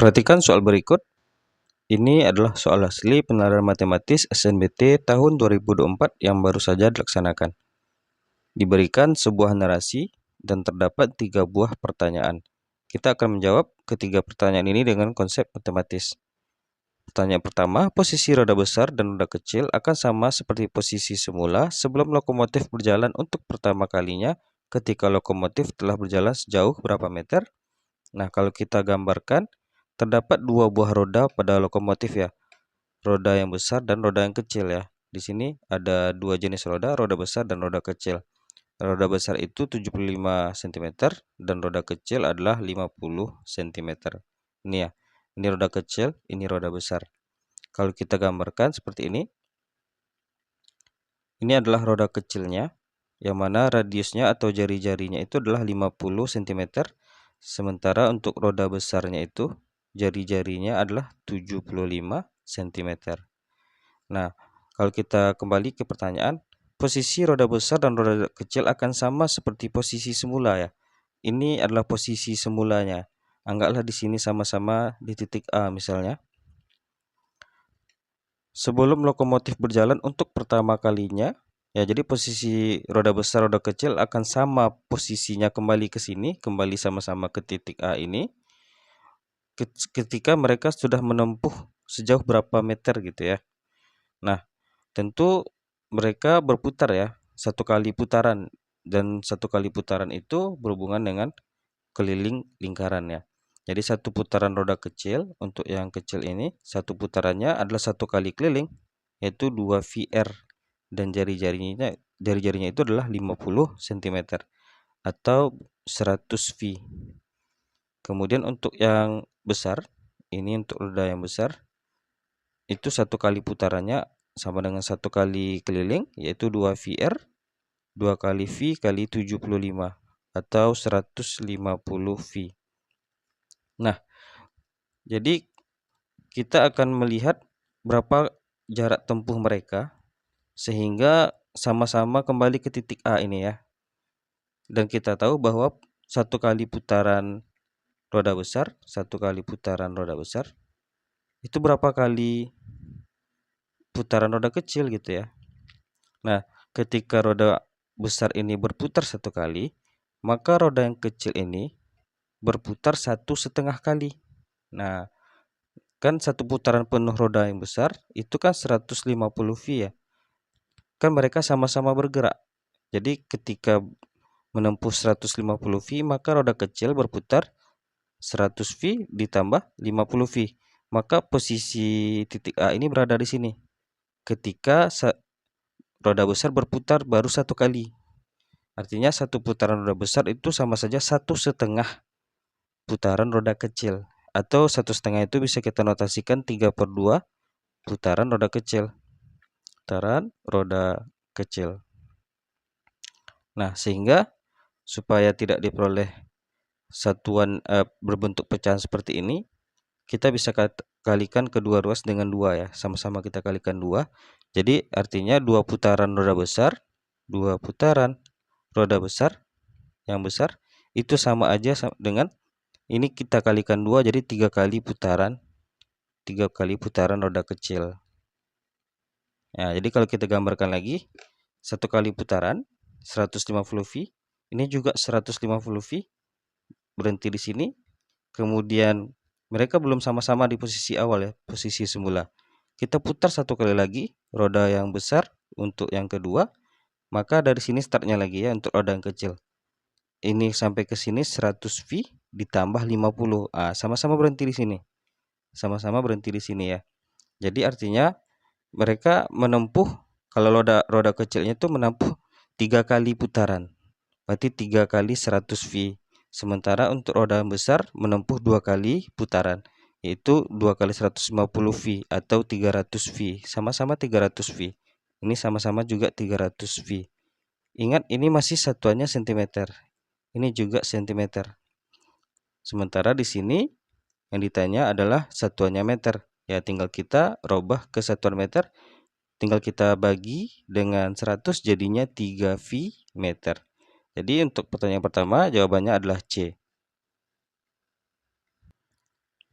Perhatikan soal berikut. Ini adalah soal asli penilaian matematis SNBT tahun 2024 yang baru saja dilaksanakan. Diberikan sebuah narasi dan terdapat 3 buah pertanyaan. Kita akan menjawab ketiga pertanyaan ini dengan konsep matematis. Pertanyaan pertama, posisi roda besar dan roda kecil akan sama seperti posisi semula sebelum lokomotif berjalan untuk pertama kalinya ketika lokomotif telah berjalan sejauh berapa meter? Nah, kalau kita gambarkan, terdapat 2 buah roda pada lokomotif ya. Roda yang besar dan roda yang kecil ya. Di sini ada 2 jenis roda besar dan roda kecil. Roda besar itu 75 cm dan roda kecil adalah 50 cm. Ini ya. Ini roda kecil, ini roda besar. Kalau kita gambarkan seperti ini. Ini adalah roda kecilnya, yang mana radiusnya atau jari-jarinya itu adalah 50 cm. Sementara untuk roda besarnya itu jari-jarinya adalah 75 cm. Nah, kalau kita kembali ke pertanyaan, posisi roda besar dan roda kecil akan sama seperti posisi semula ya. Ini adalah posisi semulanya. Anggaplah di sini sama-sama di titik A misalnya. Sebelum lokomotif berjalan untuk pertama kalinya, ya jadi posisi roda besar, roda kecil akan sama posisinya kembali ke sini, kembali sama-sama ke titik A ini. Ketika mereka sudah menempuh sejauh berapa meter gitu ya. Nah, tentu mereka berputar ya, satu kali putaran. Dan satu kali putaran itu berhubungan dengan keliling lingkarannya. Jadi satu putaran roda kecil, untuk yang kecil ini, satu putarannya adalah satu kali keliling, yaitu 2 VR. Dan jari-jarinya itu adalah 50 cm atau 100 V. Kemudian untuk yang besar, ini untuk roda yang besar, itu satu kali putarannya sama dengan satu kali keliling, yaitu 2 VR, 2 kali V kali 75 atau 150 V. Nah, jadi kita akan melihat berapa jarak tempuh mereka sehingga sama-sama kembali ke titik A ini ya. Dan kita tahu bahwa satu kali putaran roda besar, satu kali putaran roda besar itu berapa kali putaran roda kecil gitu ya. Nah, ketika roda besar ini berputar satu kali, maka roda yang kecil ini berputar 1,5 kali. Nah, kan satu putaran penuh roda yang besar itu kan 150 V ya. Kan mereka sama-sama bergerak. Jadi ketika menempuh 150 V, maka roda kecil berputar 100 V ditambah 50 V. Maka posisi titik A ini berada di sini. Ketika roda besar berputar baru satu kali. Artinya satu putaran roda besar itu sama saja 1,5 putaran roda kecil. Atau 1,5 itu bisa kita notasikan 3/2 putaran roda kecil. Putaran roda kecil. Nah, sehingga supaya tidak diperoleh satuan berbentuk pecahan seperti ini, kita bisa kalikan kedua ruas dengan 2 ya. Sama-sama kita kalikan 2. Jadi artinya 2 putaran roda besar, 2 putaran roda besar yang besar itu sama aja dengan ini kita kalikan 2 jadi 3 kali putaran roda kecil. Nah, jadi kalau kita gambarkan lagi, satu kali putaran 150 V, ini juga 150 V, berhenti di sini. Kemudian mereka belum sama-sama di posisi awal ya, posisi semula. Kita putar satu kali lagi roda yang besar untuk yang kedua, maka dari sini startnya lagi ya untuk roda yang kecil. Ini sampai ke sini 100 V ditambah 50. Sama-sama berhenti di sini. Sama-sama berhenti di sini ya. Jadi artinya mereka menempuh, kalau roda kecilnya itu menempuh 3 kali putaran. Berarti 3 kali 100 V. Sementara untuk roda besar menempuh 2 kali putaran, yaitu 2 kali 150 V atau 300 V. Sama-sama 300 V. Ini sama-sama juga 300 V. Ingat ini masih satuannya cm. Ini juga cm. Sementara di sini yang ditanya adalah satuannya meter. Ya tinggal kita robah ke satuan meter. Tinggal kita bagi dengan 100 jadinya 3 V meter. Jadi untuk pertanyaan pertama jawabannya adalah C.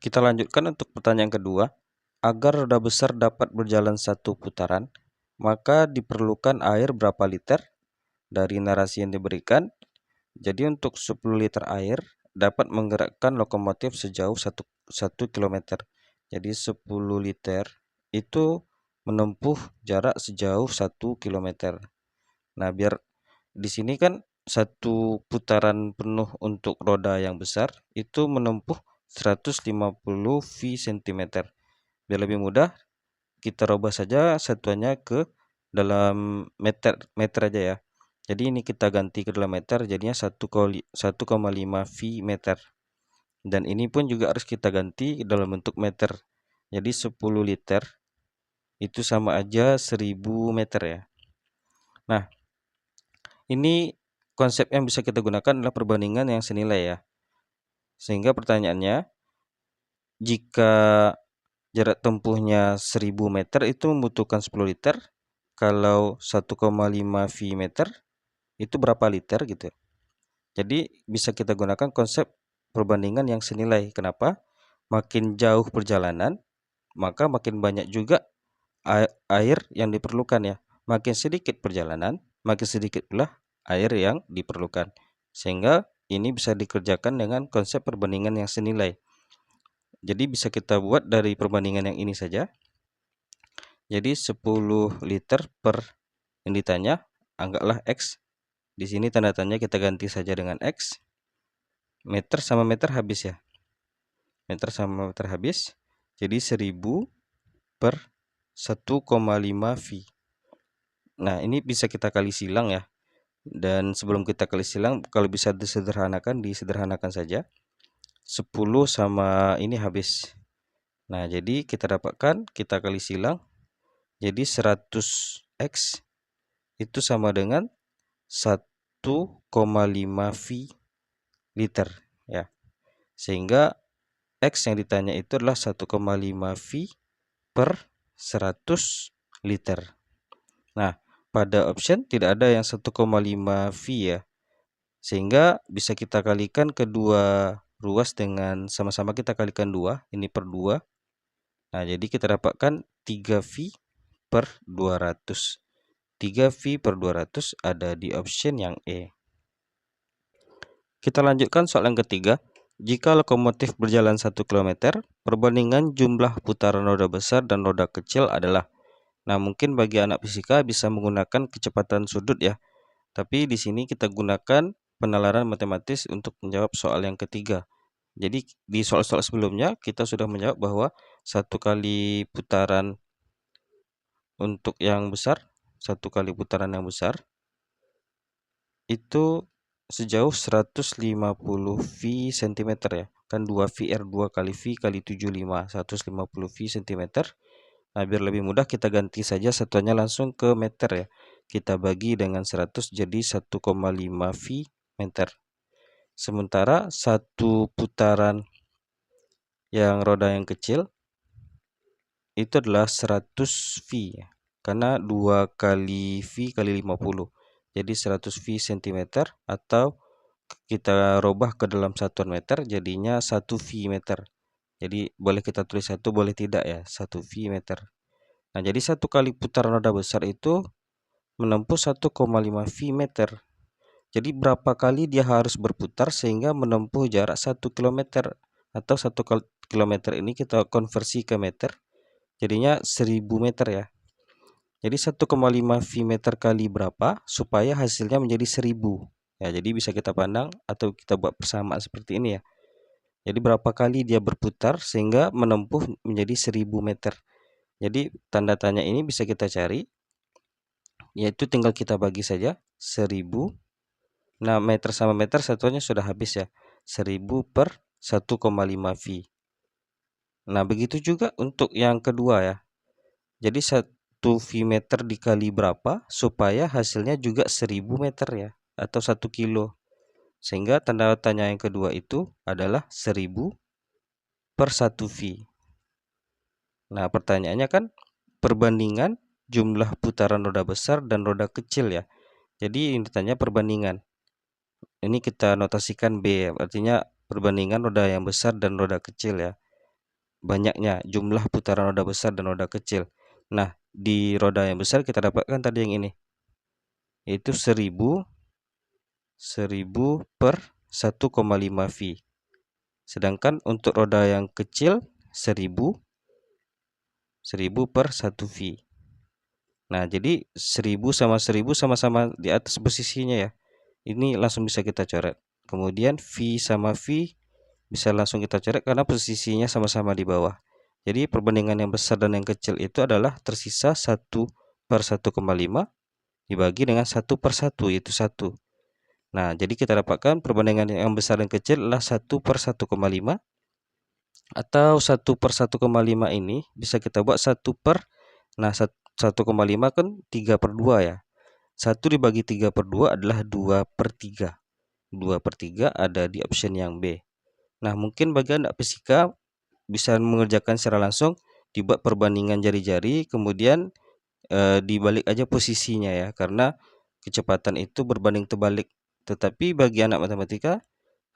Kita lanjutkan untuk pertanyaan kedua. Agar roda besar dapat berjalan satu putaran, maka diperlukan air berapa liter? Dari narasi yang diberikan, jadi untuk 10 liter air dapat menggerakkan lokomotif sejauh 1 km. Jadi 10 liter itu menempuh jarak sejauh 1 km. Nah, biar di sini kan satu putaran penuh untuk roda yang besar itu menempuh 150 V cm. Biar lebih mudah, kita rubah saja satuannya ke dalam meter aja ya. Jadi ini kita ganti ke dalam meter, jadinya 1,5 V meter. Dan ini pun juga harus kita ganti dalam bentuk meter. Jadi 10 liter itu sama aja 1000 meter ya. Nah, ini konsep yang bisa kita gunakan adalah perbandingan yang senilai ya. Sehingga pertanyaannya, jika jarak tempuhnya 1000 meter itu membutuhkan 10 liter. Kalau 1,5 V meter itu berapa liter gitu. Jadi bisa kita gunakan konsep perbandingan yang senilai. Kenapa? Makin jauh perjalanan, maka makin banyak juga air yang diperlukan ya. Makin sedikit perjalanan, makin sedikit pula air yang diperlukan. Sehingga ini bisa dikerjakan dengan konsep perbandingan yang senilai. Jadi bisa kita buat dari perbandingan yang ini saja. Jadi 10 liter per yang ditanya, anggaplah X. Di sini tanda tanya kita ganti saja dengan X. Meter sama meter habis ya. Meter sama meter habis. Jadi 1000 per 1,5 V. Nah, ini bisa kita kali silang ya. Dan sebelum kita kali silang, kalau bisa disederhanakan saja. 10 sama ini habis. Nah, jadi kita dapatkan, kita kali silang. Jadi 100X itu sama dengan 1,5 V liter ya. Sehingga X yang ditanya itu adalah 1,5 V per 100 liter. Nah, pada option tidak ada yang 1,5 V ya. Sehingga bisa kita kalikan kedua ruas dengan sama-sama kita kalikan 2, ini per 2. Nah, jadi kita dapatkan 3 V per 200. 3 V per 200 ada di option yang E. Kita lanjutkan soal yang ketiga. Jika lokomotif berjalan 1 km, perbandingan jumlah putaran roda besar dan roda kecil adalah. Nah, mungkin bagi anak fisika bisa menggunakan kecepatan sudut ya. Tapi di sini kita gunakan penalaran matematis untuk menjawab soal yang ketiga. Jadi di soal-soal sebelumnya kita sudah menjawab bahwa satu kali putaran untuk yang besar, satu kali putaran yang besar itu sejauh 150 V cm ya. Kan 2 VR 2 kali V kali 75, 150 V cm. Nah, biar lebih mudah kita ganti saja satuannya langsung ke meter ya. Kita bagi dengan 100 jadi 1,5 V meter. Sementara satu putaran yang roda yang kecil itu adalah 100 V ya. Karena 2 kali V kali 50. Jadi 100 V cm atau kita robah ke dalam satuan meter jadinya 1 V meter. Jadi boleh kita tulis 1, boleh tidak ya, 1 V meter. Nah, jadi satu kali putaran roda besar itu menempuh 1,5 V meter. Jadi berapa kali dia harus berputar sehingga menempuh jarak 1 km atau 1 km ini kita konversi ke meter. Jadinya 1000 meter ya. Jadi 1,5 V meter kali berapa supaya hasilnya menjadi 1000. Ya, jadi bisa kita pandang atau kita buat persamaan seperti ini ya. Jadi berapa kali dia berputar sehingga menempuh menjadi 1000 meter. Jadi tanda tanya ini bisa kita cari, yaitu tinggal kita bagi saja 1000. Nah, meter sama meter satuannya sudah habis ya. 1000 per 1,5 V. Nah, begitu juga untuk yang kedua ya. Jadi 1 V meter dikali berapa supaya hasilnya juga 1000 meter ya. Atau 1 kilo. Sehingga tanda tanya yang kedua itu adalah 1000 per 1 V. Nah, pertanyaannya kan perbandingan jumlah putaran roda besar dan roda kecil ya. Jadi ini ditanya perbandingan. Ini kita notasikan B ya, artinya perbandingan roda yang besar dan roda kecil ya. banyaknya jumlah putaran roda besar dan roda kecil. Nah, di roda yang besar kita dapatkan tadi yang ini, yaitu 1000 per 1,5 V. Sedangkan untuk roda yang kecil 1000 per 1 V. Nah, jadi 1000 sama 1000 sama-sama di atas posisinya ya. Ini langsung bisa kita coret. Kemudian V sama V bisa langsung kita coret karena posisinya sama-sama di bawah. Jadi perbandingan yang besar dan yang kecil itu adalah tersisa 1 per 1,5 dibagi dengan 1 per 1, yaitu 1. Nah, jadi kita dapatkan perbandingan yang besar dan kecil adalah 1 per 1,5, atau 1 per 1,5 ini bisa kita buat 1 per, nah 1,5 kan 3 per 2 ya. 1 dibagi 3 per 2 adalah 2 per 3. 2 per 3 ada di option yang B. Nah, mungkin bagi anak fisika bisa mengerjakan secara langsung, dibuat perbandingan jari-jari, kemudian dibalik aja posisinya ya, karena kecepatan itu berbanding terbalik. Tetapi bagi anak matematika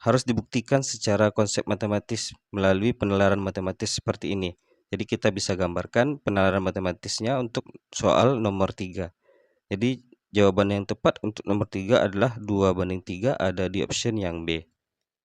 harus dibuktikan secara konsep matematis melalui penalaran matematis seperti ini. Jadi kita bisa gambarkan penalaran matematisnya untuk soal nomor 3. Jadi jawaban yang tepat untuk nomor 3 adalah 2/3, ada di option yang B.